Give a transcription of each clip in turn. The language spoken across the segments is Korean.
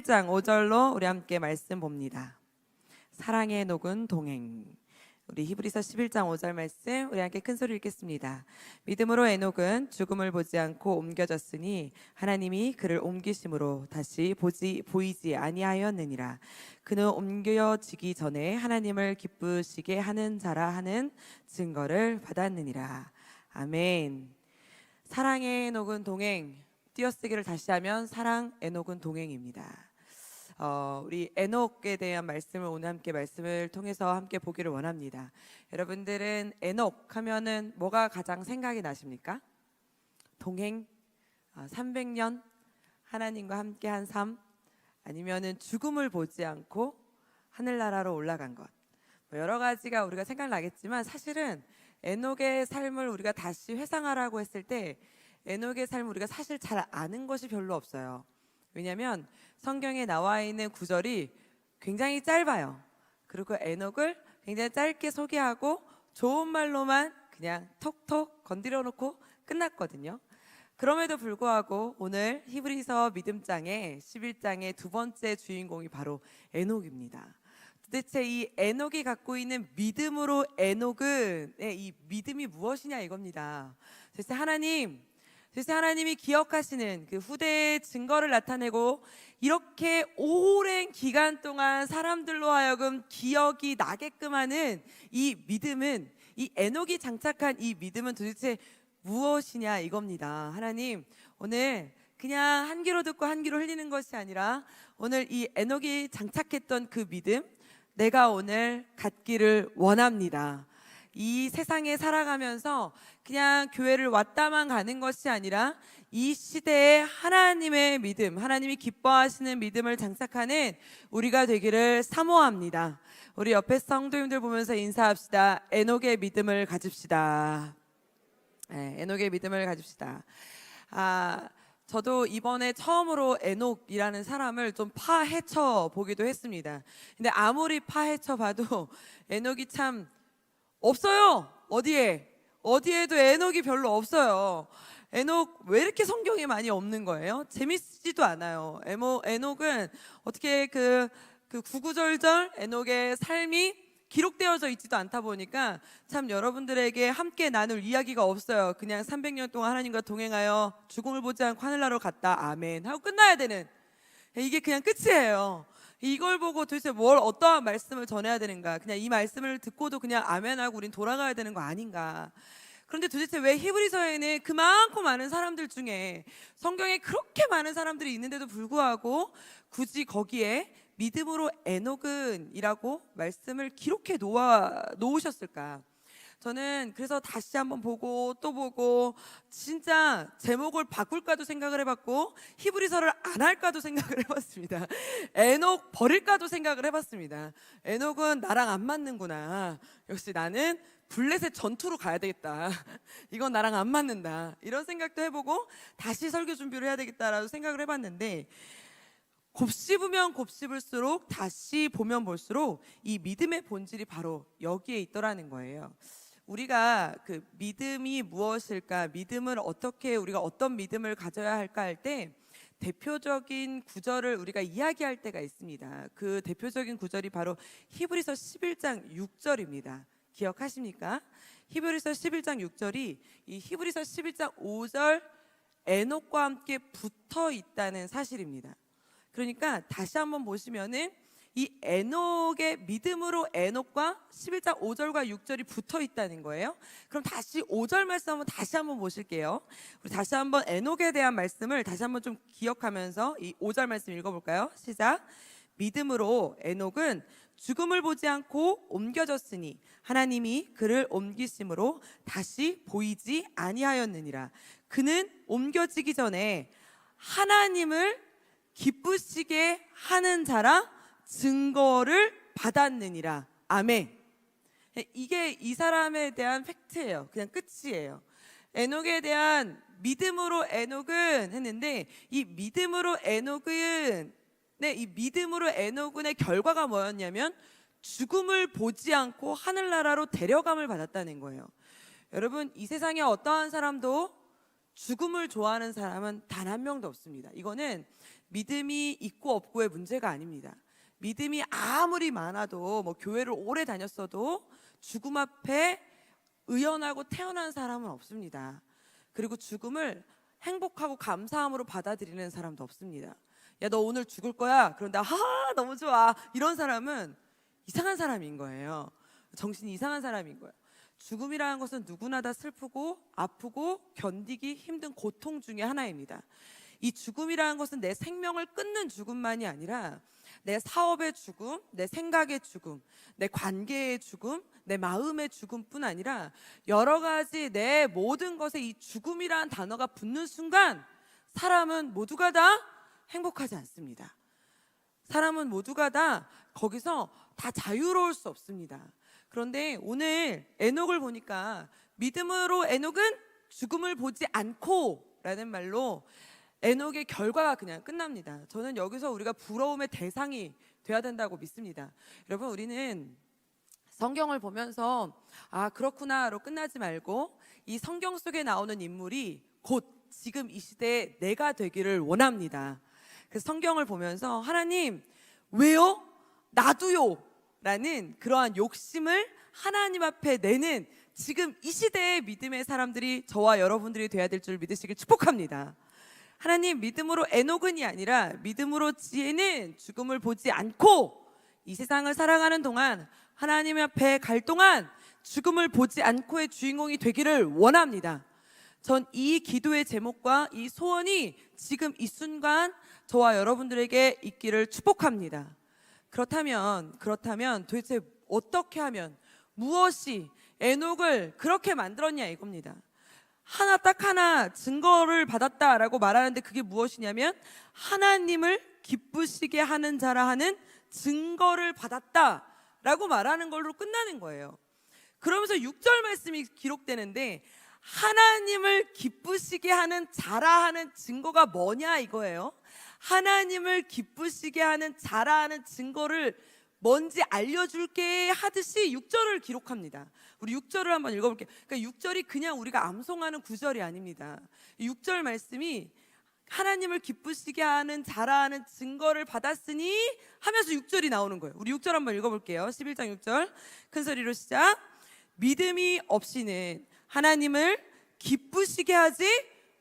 11장 5절로 우리 함께 말씀 봅니다. 사랑의 녹은 동행. 우리 히브리서 11장 5절 말씀 우리 함께 큰 소리 읽겠습니다. 믿음으로 에녹은 죽음을 보지 않고 옮겨졌으니 하나님이 그를 옮기심으로 다시 보이지 아니하였느니라. 그는 옮겨지기 전에 하나님을 기쁘시게 하는 자라 하는 증거를 받았느니라. 아멘. 사랑의 에녹은 동행. 띄어쓰기를 다시 하면 사랑 에녹은 동행입니다. 우리 에녹에 대한 말씀을 오늘 함께 말씀을 통해서 함께 보기를 원합니다. 여러분들은 에녹 하면은 뭐가 가장 생각이 나십니까? 동행, 300년 하나님과 함께한 삶, 아니면은 죽음을 보지 않고 하늘나라로 올라간 것. 여러 가지가 우리가 생각나겠지만 사실은 에녹의 삶을 우리가 다시 회상하라고 했을 때 에녹의 삶을 우리가 사실 잘 아는 것이 별로 없어요. 왜냐하면 성경에 나와 있는 구절이 굉장히 짧아요. 그리고 에녹을 굉장히 짧게 소개하고 좋은 말로만 그냥 톡톡 건드려 놓고 끝났거든요. 그럼에도 불구하고 오늘 히브리서 믿음장의 11장의 두 번째 주인공이 바로 에녹입니다. 도대체 이 에녹이 갖고 있는 믿음으로 에녹은 이 믿음이 무엇이냐 이겁니다. 도대체 하나님이 기억하시는 그 후대의 증거를 나타내고 이렇게 오랜 기간 동안 사람들로 하여금 기억이 나게끔 하는 이 믿음은, 이 에녹이 장착한 이 믿음은 도대체 무엇이냐 이겁니다. 하나님, 오늘 그냥 한 귀로 듣고 한 귀로 흘리는 것이 아니라 오늘 이 에녹이 장착했던 그 믿음, 내가 오늘 갖기를 원합니다. 이 세상에 살아가면서 그냥 교회를 왔다만 가는 것이 아니라 이 시대에 하나님의 믿음, 하나님이 기뻐하시는 믿음을 장착하는 우리가 되기를 사모합니다. 우리 옆에 성도님들 보면서 인사합시다. 에녹의 믿음을 가집시다. 에녹의 믿음을 가집시다. 저도 이번에 처음으로 에녹이라는 사람을 좀 파헤쳐 보기도 했습니다. 근데 아무리 파헤쳐 봐도 에녹이 참 없어요. 어디에도 에녹이 별로 없어요. 에녹 왜 이렇게 성경에 많이 없는 거예요? 재밌지도 않아요. 에녹은 어떻게 그 구구절절 에녹의 삶이 기록되어져 있지도 않다 보니까 참 여러분들에게 함께 나눌 이야기가 없어요. 그냥 300년 동안 하나님과 동행하여 죽음을 보지 않고 하늘나라로 갔다 아멘 하고 끝나야 되는, 이게 그냥 끝이에요. 이걸 보고 도대체 어떠한 말씀을 전해야 되는가, 그냥 이 말씀을 듣고도 그냥 아멘하고 우린 돌아가야 되는 거 아닌가. 그런데 도대체 왜 히브리서에는 그 많고 많은 사람들 중에, 성경에 그렇게 많은 사람들이 있는데도 불구하고 굳이 거기에 믿음으로 에녹은 이라고 말씀을 기록해 놓으셨을까? 저는 그래서 다시 한번 보고 또 보고 진짜 제목을 바꿀까도 생각을 해봤고 히브리서를 안 할까도 생각을 해봤습니다. 에녹 버릴까도 생각을 해봤습니다. 에녹은 나랑 안 맞는구나. 역시 나는 블레셋 전투로 가야 되겠다. 이건 나랑 안 맞는다. 이런 생각도 해보고 다시 설교 준비를 해야 되겠다라고 생각을 해봤는데, 곱씹으면 곱씹을수록, 다시 보면 볼수록 이 믿음의 본질이 바로 여기에 있더라는 거예요. 우리가 그 믿음이 무엇일까, 믿음을 어떻게, 우리가 어떤 믿음을 가져야 할까 할 때 대표적인 구절을 우리가 이야기할 때가 있습니다. 그 대표적인 구절이 바로 히브리서 11장 6절입니다. 기억하십니까? 히브리서 11장 6절이 이 히브리서 11장 5절 에녹과 함께 붙어 있다는 사실입니다. 그러니까 다시 한번 보시면은 이 에녹의 믿음으로 에녹과 11장 5절과 6절이 붙어 있다는 거예요. 그럼 다시 5절 말씀 한번 다시 한번 보실게요. 우리 다시 한번 에녹에 대한 말씀을 다시 한번 좀 기억하면서 이 5절 말씀 읽어볼까요? 시작. 믿음으로 에녹은 죽음을 보지 않고 옮겨졌으니 하나님이 그를 옮기심으로 다시 보이지 아니하였느니라. 그는 옮겨지기 전에 하나님을 기쁘시게 하는 자라 증거를 받았느니라. 아멘. 이게 이 사람에 대한 팩트예요. 그냥 끝이에요. 에녹에 대한 믿음으로 에녹은 했는데, 이 믿음으로 에녹은 의 결과가 뭐였냐면 죽음을 보지 않고 하늘나라로 데려감을 받았다는 거예요. 여러분, 이 세상에 어떠한 사람도 죽음을 좋아하는 사람은 단 한 명도 없습니다. 이거는 믿음이 있고 없고의 문제가 아닙니다. 믿음이 아무리 많아도 뭐 교회를 오래 다녔어도 죽음 앞에 의연하고 태어난 사람은 없습니다. 그리고 죽음을 행복하고 감사함으로 받아들이는 사람도 없습니다. 야, 너 오늘 죽을 거야. 그런데 너무 좋아. 이런 사람은 이상한 사람인 거예요. 정신이 이상한 사람인 거예요. 죽음이라는 것은 누구나 다 슬프고 아프고 견디기 힘든 고통 중에 하나입니다. 이 죽음이라는 것은 내 생명을 끊는 죽음만이 아니라 내 사업의 죽음, 내 생각의 죽음, 내 관계의 죽음, 내 마음의 죽음뿐 아니라 여러 가지 내 모든 것에 이 죽음이라는 단어가 붙는 순간 사람은 모두가 다 행복하지 않습니다. 사람은 모두가 다 거기서 다 자유로울 수 없습니다. 그런데 오늘 에녹을 보니까 믿음으로 에녹은 죽음을 보지 않고 라는 말로 에녹의 결과가 그냥 끝납니다. 저는 여기서 우리가 부러움의 대상이 돼야 된다고 믿습니다. 여러분, 우리는 성경을 보면서 그렇구나로 끝나지 말고 이 성경 속에 나오는 인물이 곧 지금 이 시대에 내가 되기를 원합니다. 그래서 성경을 보면서 하나님 왜요? 나도요 라는 그러한 욕심을 하나님 앞에 내는 지금 이 시대의 믿음의 사람들이 저와 여러분들이 돼야 될 줄 믿으시길 축복합니다. 하나님, 믿음으로 에녹은이 아니라 믿음으로 지혜는 죽음을 보지 않고 이 세상을 살아가는 동안 하나님 앞에 갈 동안 죽음을 보지 않고의 주인공이 되기를 원합니다. 전 이 기도의 제목과 이 소원이 지금 이 순간 저와 여러분들에게 있기를 축복합니다. 그렇다면 도대체 어떻게 하면 무엇이 에녹을 그렇게 만들었냐 이겁니다. 딱 하나 증거를 받았다라고 말하는데 그게 무엇이냐면 하나님을 기쁘시게 하는 자라 하는 증거를 받았다라고 말하는 걸로 끝나는 거예요. 그러면서 6절 말씀이 기록되는데 하나님을 기쁘시게 하는 자라 하는 증거가 뭐냐 이거예요. 하나님을 기쁘시게 하는 자라 하는 증거를 뭔지 알려줄게 하듯이 6절을 기록합니다. 우리 6절을 한번 읽어볼게요. 그러니까 6절이 그냥 우리가 암송하는 구절이 아닙니다. 6절 말씀이 하나님을 기쁘시게 하는 자라는 증거를 받았으니 하면서 6절이 나오는 거예요. 우리 6절 한번 읽어볼게요. 11장 6절 큰 소리로 시작. 믿음이 없이는 하나님을 기쁘시게 하지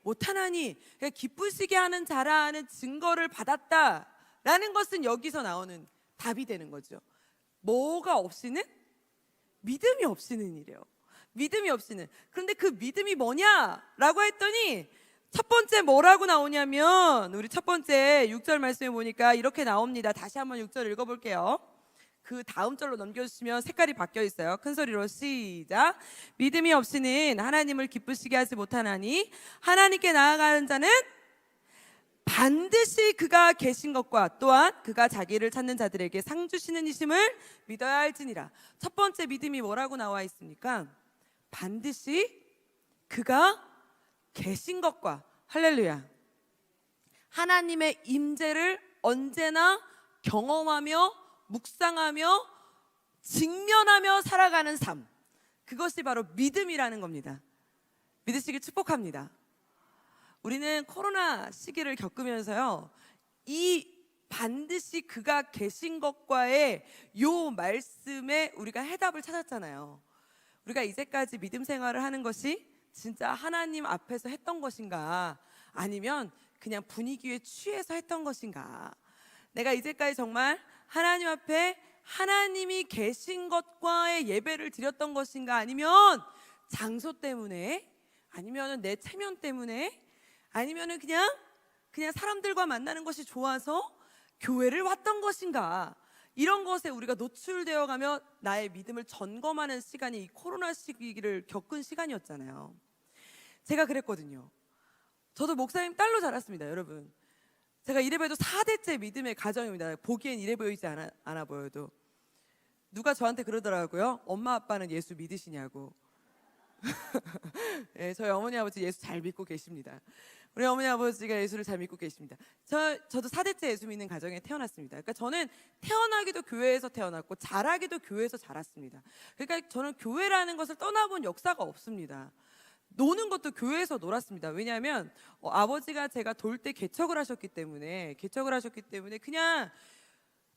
못하나니. 그러니까 기쁘시게 하는 자라는 증거를 받았다라는 것은 여기서 나오는 답이 되는 거죠. 뭐가 없이는? 믿음이 없이는 이래요. 믿음이 없이는. 그런데 그 믿음이 뭐냐라고 했더니 첫 번째 뭐라고 나오냐면 우리 첫 번째 6절 말씀에 보니까 이렇게 나옵니다. 다시 한번 6절 읽어볼게요. 그 다음 절로 넘겨주시면 색깔이 바뀌어 있어요. 큰 소리로 시작. 믿음이 없이는 하나님을 기쁘시게 하지 못하나니 하나님께 나아가는 자는 반드시 그가 계신 것과 또한 그가 자기를 찾는 자들에게 상 주시는 이심을 믿어야 할지니라. 첫 번째 믿음이 뭐라고 나와 있습니까? 반드시 그가 계신 것과, 할렐루야, 하나님의 임재를 언제나 경험하며 묵상하며 직면하며 살아가는 삶, 그것이 바로 믿음이라는 겁니다. 믿으시길 축복합니다. 우리는 코로나 시기를 겪으면서요, 이 반드시 그가 계신 것과의 요 말씀에 우리가 해답을 찾았잖아요. 우리가 이제까지 믿음 생활을 하는 것이 진짜 하나님 앞에서 했던 것인가, 아니면 그냥 분위기에 취해서 했던 것인가. 내가 이제까지 정말 하나님 앞에 하나님이 계신 것과의 예배를 드렸던 것인가, 아니면 장소 때문에, 아니면 내 체면 때문에, 아니면 그냥 사람들과 만나는 것이 좋아서 교회를 왔던 것인가. 이런 것에 우리가 노출되어 가며 나의 믿음을 점검하는 시간이 이 코로나 시기를 겪은 시간이었잖아요. 제가 그랬거든요. 저도 목사님 딸로 자랐습니다. 여러분, 제가 이래 보여도 4대째 믿음의 가정입니다. 보기엔 이래 보이지 않아 보여도. 누가 저한테 그러더라고요. 엄마 아빠는 예수 믿으시냐고. 네, 저희 어머니 아버지 예수 잘 믿고 계십니다. 우리 어머니 아버지가 예수를 잘 믿고 계십니다. 저도 4대째 예수 믿는 가정에 태어났습니다. 그러니까 저는 태어나기도 교회에서 태어났고 자라기도 교회에서 자랐습니다. 그러니까 저는 교회라는 것을 떠나본 역사가 없습니다. 노는 것도 교회에서 놀았습니다. 왜냐하면 아버지가 제가 돌 때 개척을 하셨기 때문에 그냥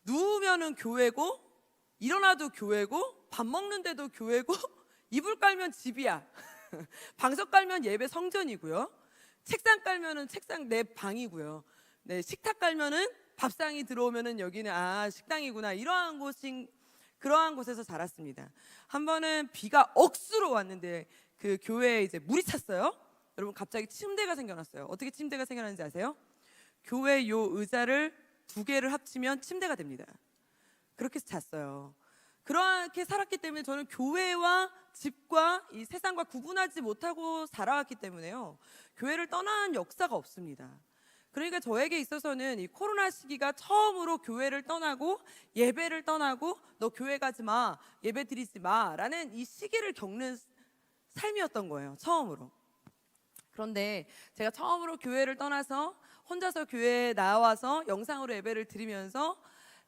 누우면은 교회고 일어나도 교회고 밥 먹는데도 교회고 이불 깔면 집이야. 방석 깔면 예배 성전이고요. 책상 깔면은 책상 내 방이고요. 네, 식탁 깔면은 밥상이 들어오면은 여기는 식당이구나. 그러한 곳에서 자랐습니다. 한 번은 비가 억수로 왔는데 그 교회에 이제 물이 찼어요. 여러분 갑자기 침대가 생겨났어요. 어떻게 침대가 생겨났는지 아세요? 교회 요 의자를 2개를 합치면 침대가 됩니다. 그렇게 해서 잤어요. 그렇게 살았기 때문에 저는 교회와 집과 이 세상과 구분하지 못하고 살아왔기 때문에요. 교회를 떠난 역사가 없습니다. 그러니까 저에게 있어서는 이 코로나 시기가 처음으로 교회를 떠나고 예배를 떠나고 너 교회 가지 마, 예배 드리지 마 라는 이 시기를 겪는 삶이었던 거예요. 처음으로. 그런데 제가 처음으로 교회를 떠나서 혼자서 교회에 나와서 영상으로 예배를 드리면서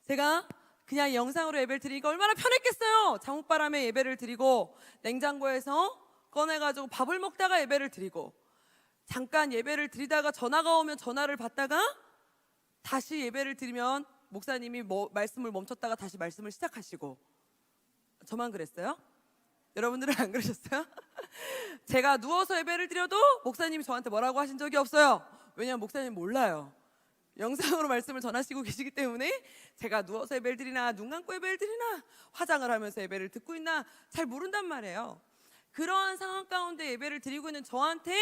제가 그냥 영상으로 예배를 드리니까 얼마나 편했겠어요. 잠옷바람에 예배를 드리고 냉장고에서 꺼내가지고 밥을 먹다가 예배를 드리고 잠깐 예배를 드리다가 전화가 오면 전화를 받다가 다시 예배를 드리면 목사님이 말씀을 멈췄다가 다시 말씀을 시작하시고. 저만 그랬어요? 여러분들은 안 그러셨어요? 제가 누워서 예배를 드려도 목사님이 저한테 뭐라고 하신 적이 없어요. 왜냐하면 목사님 몰라요. 영상으로 말씀을 전하시고 계시기 때문에 제가 누워서 예배를 드리나 눈 감고 예배를 드리나 화장을 하면서 예배를 듣고 있나 잘 모른단 말이에요. 그러한 상황 가운데 예배를 드리고 있는 저한테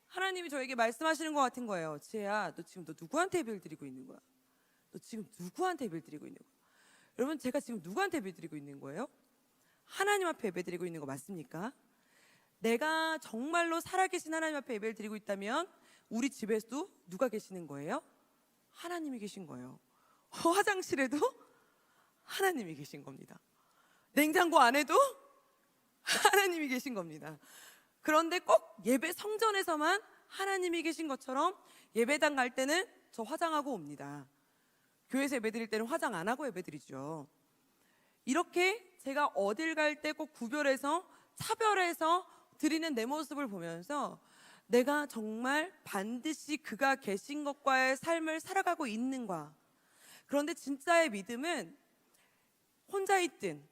하나님이 저에게 말씀하시는 것 같은 거예요. 지혜야, 너 누구한테 예배를 드리고 있는 거야? 너 지금 누구한테 예배를 드리고 있는 거야? 여러분, 제가 지금 누구한테 예배 드리고 있는 거예요? 하나님 앞에 예배 드리고 있는 거 맞습니까? 내가 정말로 살아계신 하나님 앞에 예배를 드리고 있다면 우리 집에서도 누가 계시는 거예요? 하나님이 계신 거예요. 화장실에도 하나님이 계신 겁니다. 냉장고 안에도 하나님이 계신 겁니다. 그런데 꼭 예배 성전에서만 하나님이 계신 것처럼 예배당 갈 때는 저 화장하고 옵니다. 교회에서 예배 드릴 때는 화장 안 하고 예배 드리죠. 이렇게 제가 어딜 갈 때 꼭 구별해서 차별해서 드리는 내 모습을 보면서 내가 정말 반드시 그가 계신 것과의 삶을 살아가고 있는가. 그런데 진짜의 믿음은 혼자 있든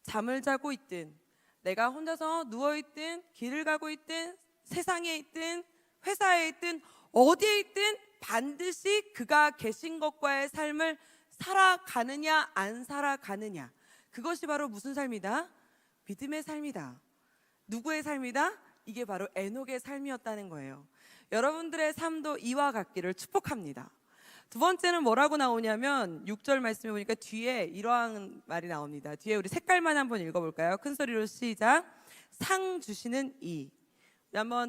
잠을 자고 있든 내가 혼자서 누워있든 길을 가고 있든 세상에 있든 회사에 있든 어디에 있든 반드시 그가 계신 것과의 삶을 살아가느냐 안 살아가느냐. 그것이 바로 무슨 삶이다? 믿음의 삶이다. 누구의 삶이다? 이게 바로 에녹의 삶이었다는 거예요. 여러분들의 삶도 이와 같기를 축복합니다. 두 번째는 뭐라고 나오냐면 6절 말씀에 보니까 뒤에 이러한 말이 나옵니다. 뒤에 우리 색깔만 한번 읽어볼까요? 큰 소리로 시작. 상 주시는 이.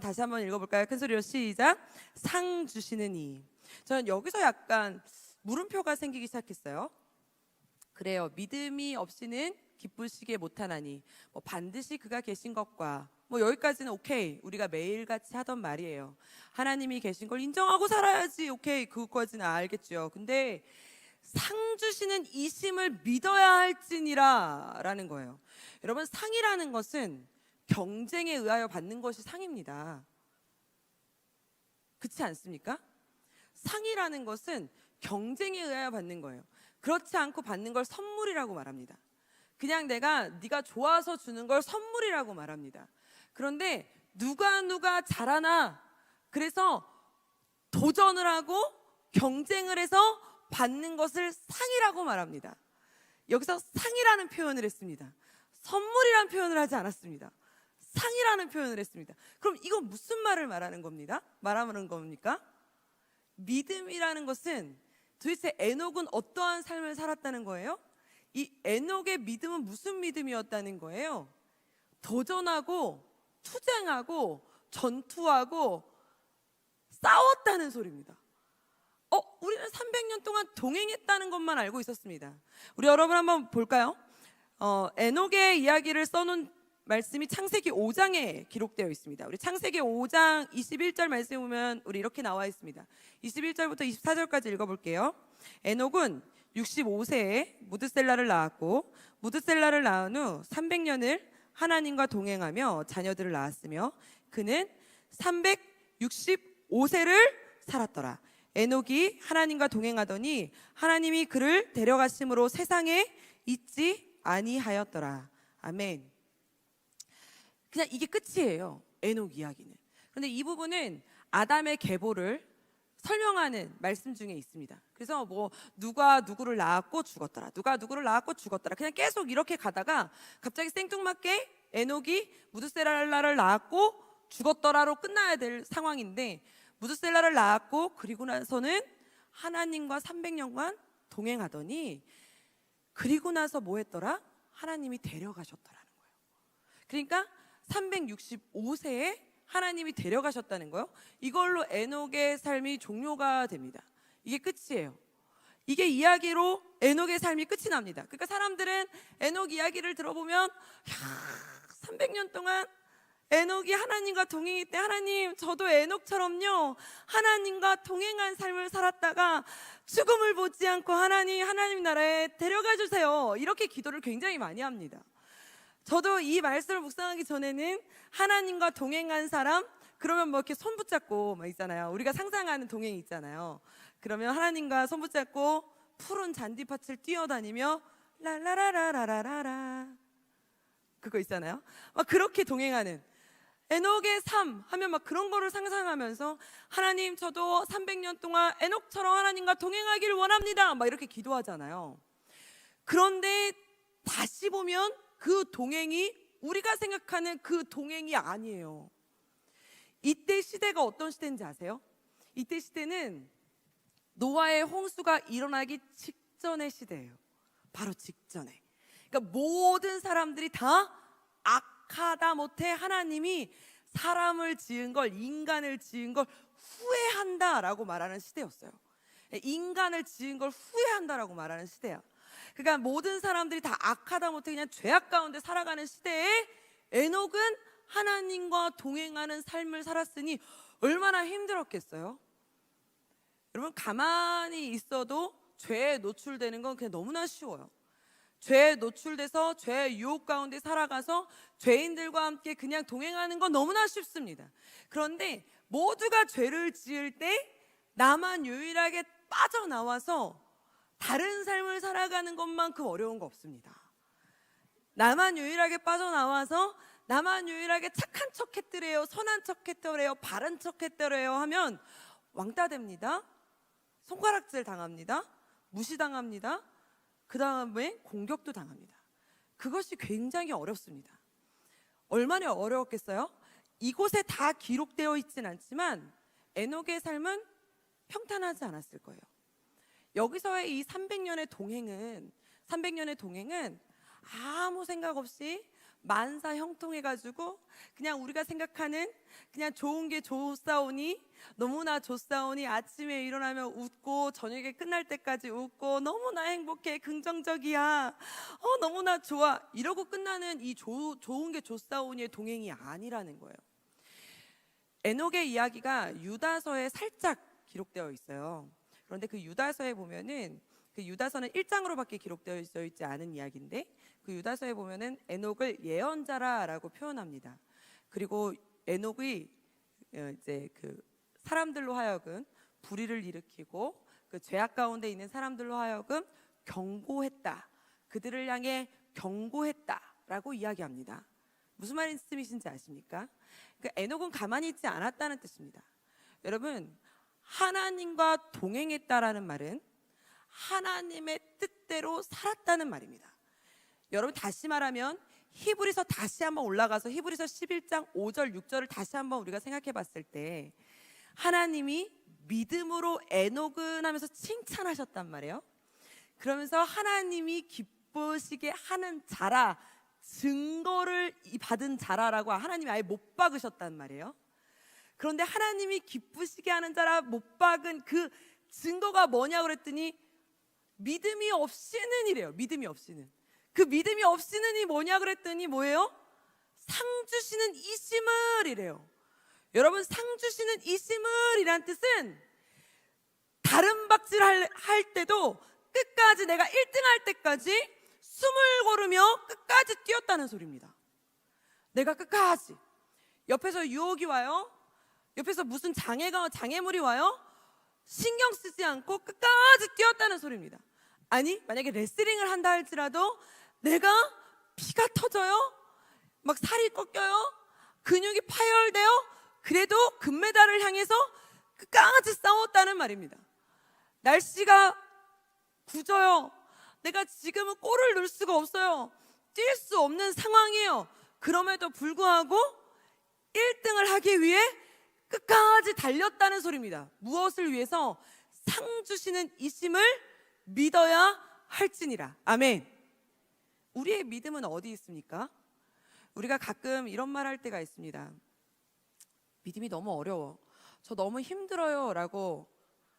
다시 한번 읽어볼까요? 큰 소리로 시작. 상 주시는 이. 저는 여기서 약간 물음표가 생기기 시작했어요. 그래요. 믿음이 없이는 기쁘시게 못하나니 반드시 그가 계신 것과 여기까지는 오케이. 우리가 매일같이 하던 말이에요. 하나님이 계신 걸 인정하고 살아야지. 오케이. 그것까지는 알겠죠. 근데 상 주시는 이심을 믿어야 할지니라 라는 거예요. 여러분, 상이라는 것은 경쟁에 의하여 받는 것이 상입니다. 그렇지 않습니까? 상이라는 것은 경쟁에 의하여 받는 거예요. 그렇지 않고 받는 걸 선물이라고 말합니다. 그냥 네가 좋아서 주는 걸 선물이라고 말합니다. 그런데 누가 잘하나 그래서 도전을 하고 경쟁을 해서 받는 것을 상이라고 말합니다. 여기서 상이라는 표현을 했습니다. 선물이라는 표현을 하지 않았습니다. 상이라는 표현을 했습니다. 그럼 이건 무슨 말을 말하는 겁니까? 믿음이라는 것은 도대체 에녹은 어떠한 삶을 살았다는 거예요? 이 에녹의 믿음은 무슨 믿음이었다는 거예요? 도전하고 투쟁하고 전투하고 싸웠다는 소리입니다. 우리는 300년 동안 동행했다는 것만 알고 있었습니다. 우리 여러분 한번 볼까요? 에녹의 이야기를 써놓은 말씀이 창세기 5장에 기록되어 있습니다. 우리 창세기 5장 21절 말씀 보면 우리 이렇게 나와 있습니다. 21절부터 24절까지 읽어볼게요. 에녹은 65세에 무드셀라를 낳았고 무드셀라를 낳은 후 300년을 하나님과 동행하며 자녀들을 낳았으며 그는 365세를 살았더라. 에녹이 하나님과 동행하더니 하나님이 그를 데려가심으로 세상에 있지 아니하였더라. 아멘. 그냥 이게 끝이에요, 에녹 이야기는. 그런데 이 부분은 아담의 계보를 설명하는 말씀 중에 있습니다. 그래서 뭐 누가 누구를 낳았고 죽었더라, 누가 누구를 낳았고 죽었더라, 그냥 계속 이렇게 가다가 갑자기 생뚱맞게 에녹이 무드셀라를 낳았고 죽었더라로 끝나야 될 상황인데, 무드셀라를 낳았고 그리고 나서는 하나님과 300년간 동행하더니 그리고 나서 뭐 했더라? 하나님이 데려가셨더라는 거예요. 그러니까 365세에 하나님이 데려가셨다는 거예요. 이걸로 에녹의 삶이 종료가 됩니다. 이게 끝이에요. 이게 이야기로 에녹의 삶이 끝이 납니다. 그러니까 사람들은 에녹 이야기를 들어보면 300년 동안 에녹이 하나님과 동행했을 때, 하나님 저도 에녹처럼요 하나님과 동행한 삶을 살았다가 죽음을 보지 않고 하나님 나라에 데려가 주세요, 이렇게 기도를 굉장히 많이 합니다. 저도 이 말씀을 묵상하기 전에는 하나님과 동행한 사람, 그러면 뭐 이렇게 손 붙잡고 막 있잖아요. 우리가 상상하는 동행이 있잖아요. 그러면 하나님과 손 붙잡고 푸른 잔디밭을 뛰어다니며 랄라라라라라라, 그거 있잖아요. 막 그렇게 동행하는 에녹의 삶 하면 막 그런 거를 상상하면서 하나님 저도 300년 동안 에녹처럼 하나님과 동행하기를 원합니다, 막 이렇게 기도하잖아요. 그런데 다시 보면 그 동행이 우리가 생각하는 그 동행이 아니에요. 이때 시대가 어떤 시대인지 아세요? 이때 시대는 노아의 홍수가 일어나기 직전의 시대예요. 바로 직전에. 그러니까 모든 사람들이 다 악하다 못해 하나님이 사람을 지은 걸, 인간을 지은 걸 후회한다라고 말하는 시대였어요. 인간을 지은 걸 후회한다라고 말하는 시대야. 그러니까 모든 사람들이 다 악하다 못해 그냥 죄악 가운데 살아가는 시대에 에녹은 하나님과 동행하는 삶을 살았으니 얼마나 힘들었겠어요? 여러분, 가만히 있어도 죄에 노출되는 건 그냥 너무나 쉬워요. 죄에 노출돼서 죄의 유혹 가운데 살아가서 죄인들과 함께 그냥 동행하는 건 너무나 쉽습니다. 그런데 모두가 죄를 지을 때 나만 유일하게 빠져나와서 다른 삶을 살아가는 것만큼 어려운 거 없습니다. 나만 유일하게 빠져나와서 나만 유일하게 착한 척 했더래요, 선한 척 했더래요, 바른 척 했더래요 하면 왕따 됩니다. 손가락질 당합니다. 무시당합니다. 그 다음에 공격도 당합니다. 그것이 굉장히 어렵습니다. 얼마나 어려웠겠어요? 이곳에 다 기록되어 있진 않지만 에녹의 삶은 평탄하지 않았을 거예요. 여기서의 이 300년의 동행은 아무 생각 없이 만사 형통해가지고 그냥 우리가 생각하는 그냥 좋은 게 좋사오니, 너무나 좋사오니 아침에 일어나면 웃고 저녁에 끝날 때까지 웃고 너무나 행복해, 긍정적이야, 너무나 좋아, 이러고 끝나는 이 좋은 게 좋사오니의 동행이 아니라는 거예요. 에녹의 이야기가 유다서에 살짝 기록되어 있어요. 그런데 그 유다서에 보면은, 그 유다서는 1장으로밖에 기록되어 있지 않은 이야기인데, 그 유다서에 보면은 에녹을 예언자라고 표현합니다. 그리고 에녹이 이제 그 사람들로 하여금 불의를 일으키고 그 죄악 가운데 있는 사람들로 하여금 경고했다, 그들을 향해 경고했다라고 이야기합니다. 무슨 말씀이신지 아십니까? 그 에녹은 가만히 있지 않았다는 뜻입니다. 여러분, 하나님과 동행했다라는 말은 하나님의 뜻대로 살았다는 말입니다. 여러분, 다시 말하면 히브리서 다시 한번 올라가서 히브리서 11장 5절 6절을 다시 한번 우리가 생각해 봤을 때, 하나님이 믿음으로 에녹은 하면서 칭찬하셨단 말이에요. 그러면서 하나님이 기쁘시게 하는 자라, 증거를 받은 자라라고 하나님이 아예 못 박으셨단 말이에요. 그런데 하나님이 기쁘시게 하는 자라 못 박은 그 증거가 뭐냐 그랬더니 믿음이 없이는 이래요. 믿음이 없이는. 그 믿음이 없이는이 뭐냐 그랬더니 뭐예요? 상 주시는 이심을 이래요. 여러분, 상 주시는 이심을이란 뜻은 다른 박질 할 때도 끝까지, 내가 1등 할 때까지 숨을 고르며 끝까지 뛰었다는 소리입니다. 내가 끝까지. 옆에서 유혹이 와요. 옆에서 무슨 장애물이 와요. 신경 쓰지 않고 끝까지 뛰었다는 소리입니다. 아니, 만약에 레슬링을 한다 할지라도 내가 피가 터져요. 막 살이 꺾여요. 근육이 파열돼요. 그래도 금메달을 향해서 끝까지 싸웠다는 말입니다. 날씨가 굳어요. 내가 지금은 골을 넣을 수가 없어요. 뛸 수 없는 상황이에요. 그럼에도 불구하고 1등을 하기 위해 끝까지 달렸다는 소리입니다. 무엇을 위해서? 상 주시는 이심을 믿어야 할지니라. 아멘. 우리의 믿음은 어디 있습니까? 우리가 가끔 이런 말 할 때가 있습니다. 믿음이 너무 어려워. 저 너무 힘들어요 라고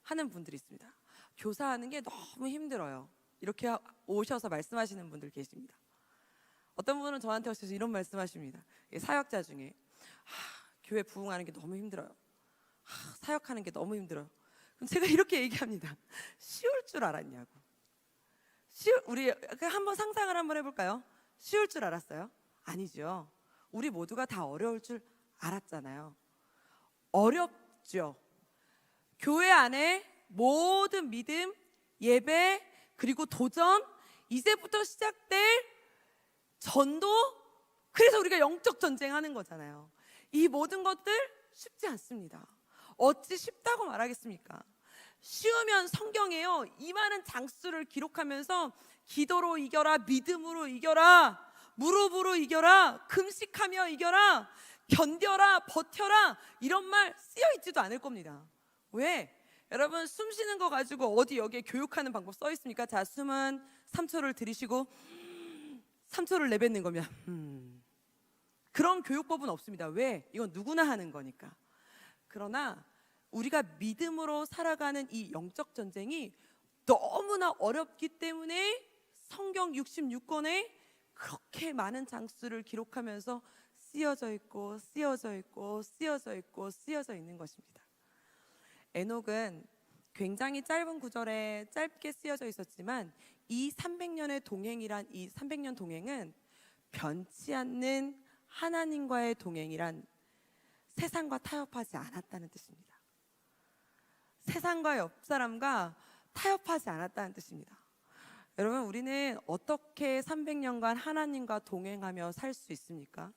하는 분들이 있습니다. 교사하는 게 너무 힘들어요. 이렇게 오셔서 말씀하시는 분들 계십니다. 어떤 분은 저한테 오셔서 이런 말씀하십니다. 사역자 중에 교회 부흥하는 게 너무 힘들어요. 사역하는 게 너무 힘들어요. 그럼 제가 이렇게 얘기합니다. 쉬울 줄 알았냐고. 우리 한번 상상을 한번 해볼까요? 쉬울 줄 알았어요? 아니죠. 우리 모두가 다 어려울 줄 알았잖아요. 어렵죠. 교회 안에 모든 믿음, 예배, 그리고 도전, 이제부터 시작될 전도, 그래서 우리가 영적 전쟁하는 거잖아요. 이 모든 것들 쉽지 않습니다. 어찌 쉽다고 말하겠습니까? 쉬우면 성경에요, 이 많은 장수를 기록하면서 기도로 이겨라, 믿음으로 이겨라, 무릎으로 이겨라, 금식하며 이겨라, 견뎌라, 버텨라, 이런 말 쓰여 있지도 않을 겁니다. 왜? 여러분, 숨 쉬는 거 가지고 어디 여기에 교육하는 방법 써 있습니까? 자, 숨은 3초를 들이쉬고 3초를 내뱉는 거면 그런 교육법은 없습니다. 왜? 이건 누구나 하는 거니까. 그러나 우리가 믿음으로 살아가는 이 영적 전쟁이 너무나 어렵기 때문에 성경 66권에 그렇게 많은 장수를 기록하면서 쓰여져 있고 쓰여져 있고 쓰여져 있고 쓰여져 있는 것입니다. 에녹은 굉장히 짧은 구절에 짧게 쓰여져 있었지만 이 300년의 동행이란, 이 300년 동행은 변치 않는 하나님과의 동행이란 세상과 타협하지 않았다는 뜻입니다. 세상과 옆 사람과 타협하지 않았다는 뜻입니다. 여러분, 우리는 어떻게 300년간 하나님과 동행하며 살 수 있습니까?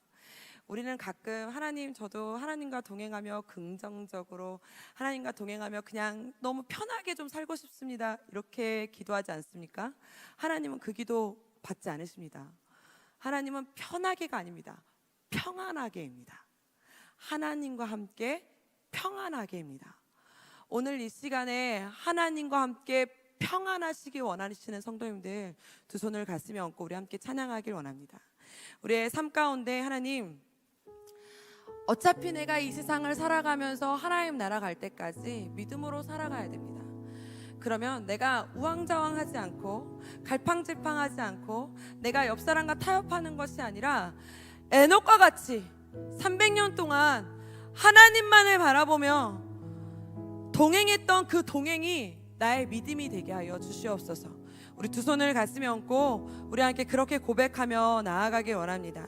우리는 가끔 저도 하나님과 동행하며 긍정적으로 하나님과 동행하며 그냥 너무 편하게 좀 살고 싶습니다, 이렇게 기도하지 않습니까? 하나님은 그 기도 받지 않으십니다. 하나님은 편하게가 아닙니다. 평안하게입니다. 하나님과 함께 평안하게입니다. 오늘 이 시간에 하나님과 함께 평안하시기 원하시는 성도님들, 두 손을 가슴에 얹고 우리 함께 찬양하길 원합니다. 우리의 삶 가운데 하나님, 어차피 내가 이 세상을 살아가면서 하나님 나라 갈 때까지 믿음으로 살아가야 됩니다. 그러면 내가 우왕좌왕하지 않고 갈팡질팡하지 않고 내가 옆 사람과 타협하는 것이 아니라 에녹과 같이 300년 동안 하나님만을 바라보며 동행했던 그 동행이 나의 믿음이 되게 하여 주시옵소서. 우리 두 손을 가슴에 얹고 우리 함께 그렇게 고백하며 나아가길 원합니다.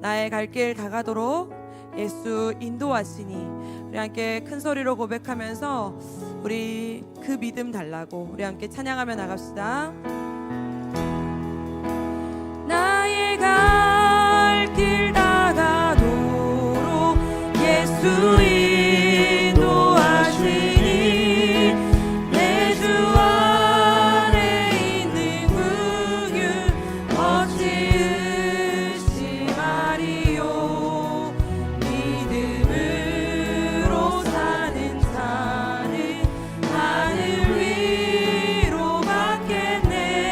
나의 갈 길 다가도록 예수 인도하시니, 우리 함께 큰 소리로 고백하면서 우리 그 믿음 달라고 우리 함께 찬양하며 나갑시다. 나의 갈 길 다가도록 예수 하늘 위로 받겠네.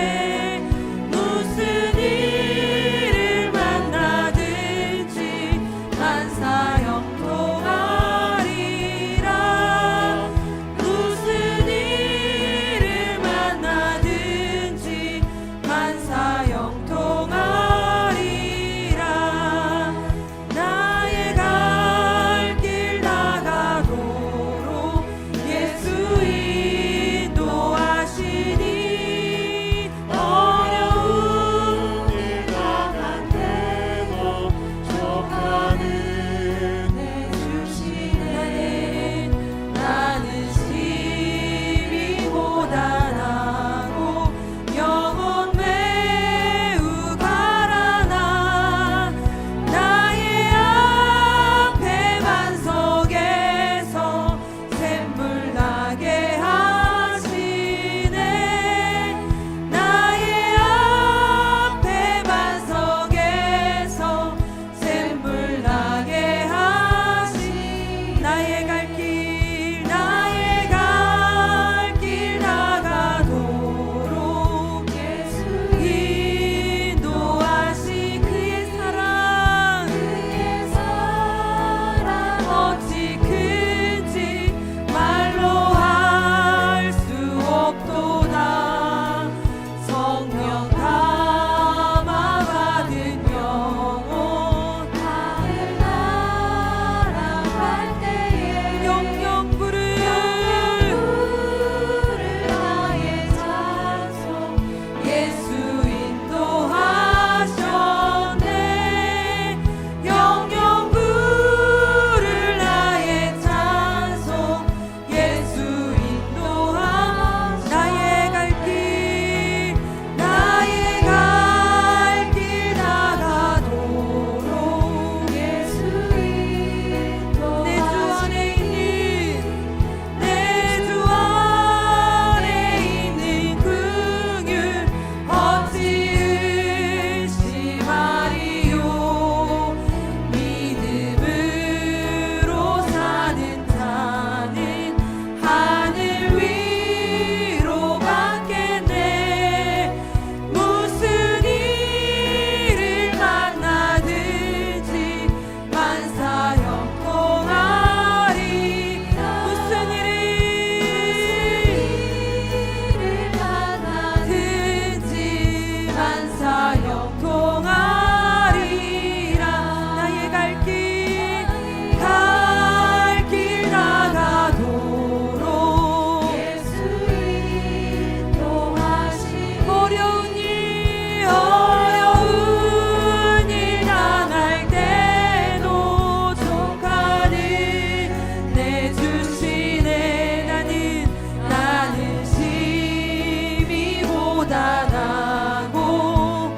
살아나고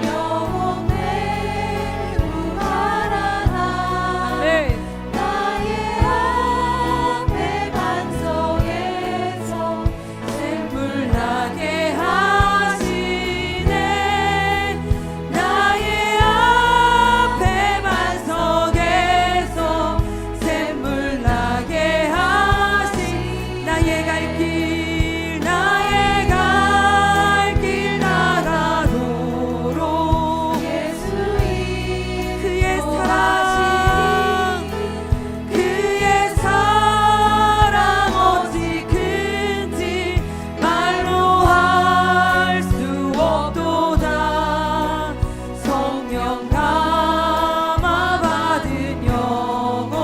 영원히 무한하나 나의 앞에 반석에서 샘물 나게 하시네 나의 앞에 반석에서 샘물 나게 하시 나의 갈 길 나가도록 그의 사랑 어찌 큰지 말로 할 수 없도다 성령 감화 받은 영혼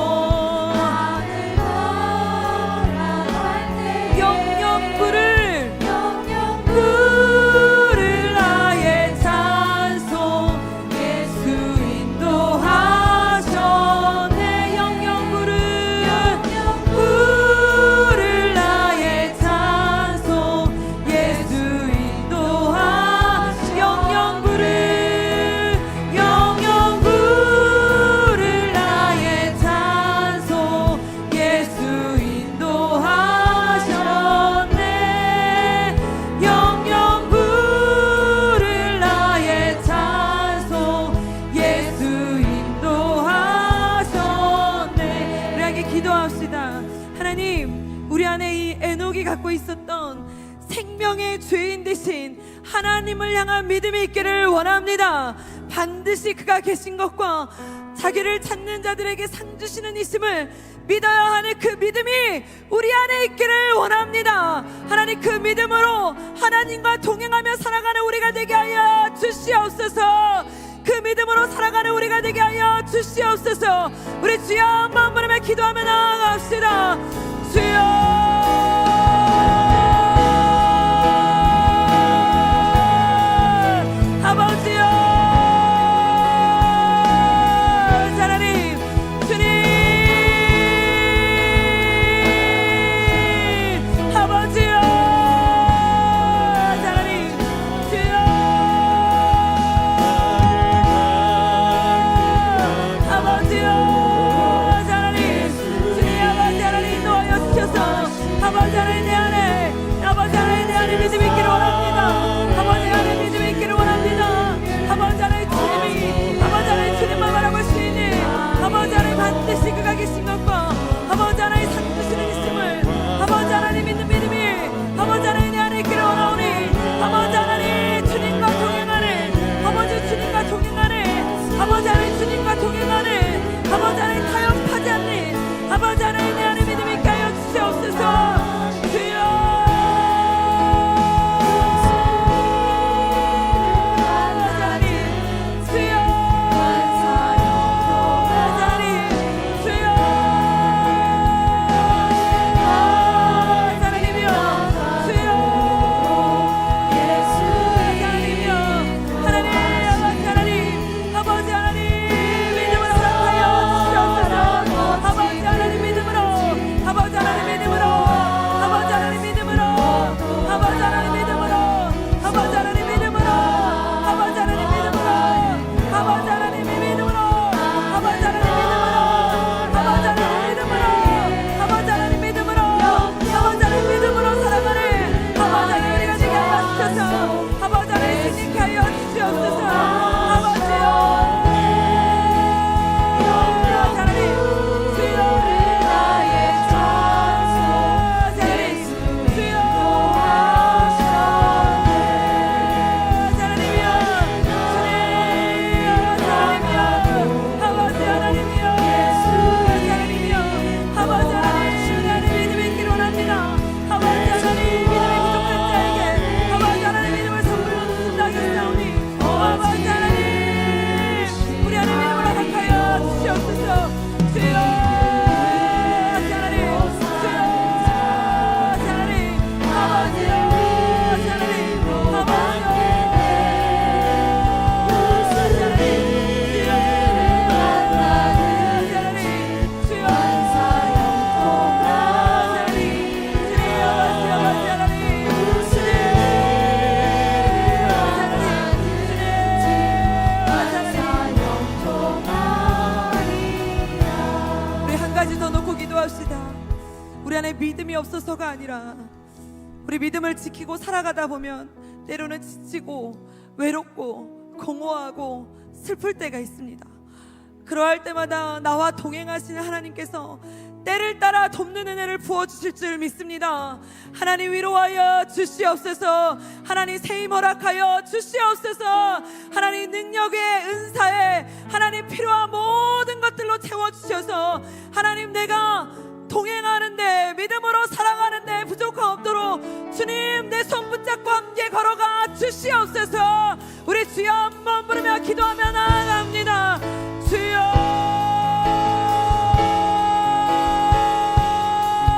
영영불을 나의 찬송 예수 인도하셨네 영영불을 나의 찬송 예수 영영불을 나의 찬송 예수 인도하셨네 영영불을 나의 찬송 예수 인도하셨네 우리 함께 기도합시다 하나님 우리 안에 이 에녹이 갖고 있었던 생명의 주인 되신 하나님을 향한 믿음이 있기를 원합니다 반드시 그가 계신 것과 자기를 찾는 자들에게 상 주시는 이심을 믿어야 하는 그 믿음이 우리 안에 있기를 원합니다 하나님 그 믿음으로 하나님과 동행하며 살아가는 우리가 되게 하여 주시옵소서 그 믿음으로 살아가는 우리가 되게 하여 주시옵소서 우리 주여 한번 부르며 기도하며 나아갑시다 주여 아버지여 하나님 주님 아버지여 하나님 주여 아버지여 하나님 주님 아버지 하나님 인도하여 주셔서 아버지 하나님 없어서가 아니라 우리 믿음을 지키고 살아가다 보면 때로는 지치고 외롭고 공허하고 슬플 때가 있습니다. 그러할 때마다 나와 동행하시는 하나님께서 때를 따라 돕는 은혜를 부어주실 줄 믿습니다. 하나님 위로하여 주시옵소서. 하나님 세임 허락하여 주시옵소서. 하나님 능력의 은사에 하나님 필요한 모든 것들로 채워주셔서 하나님 내가 동행하는데 믿음으로 살아가는데 부족함 없도록 주님 내 손 붙잡고 함께 걸어가 주시옵소서. 우리 주여 한번 부르며 기도하면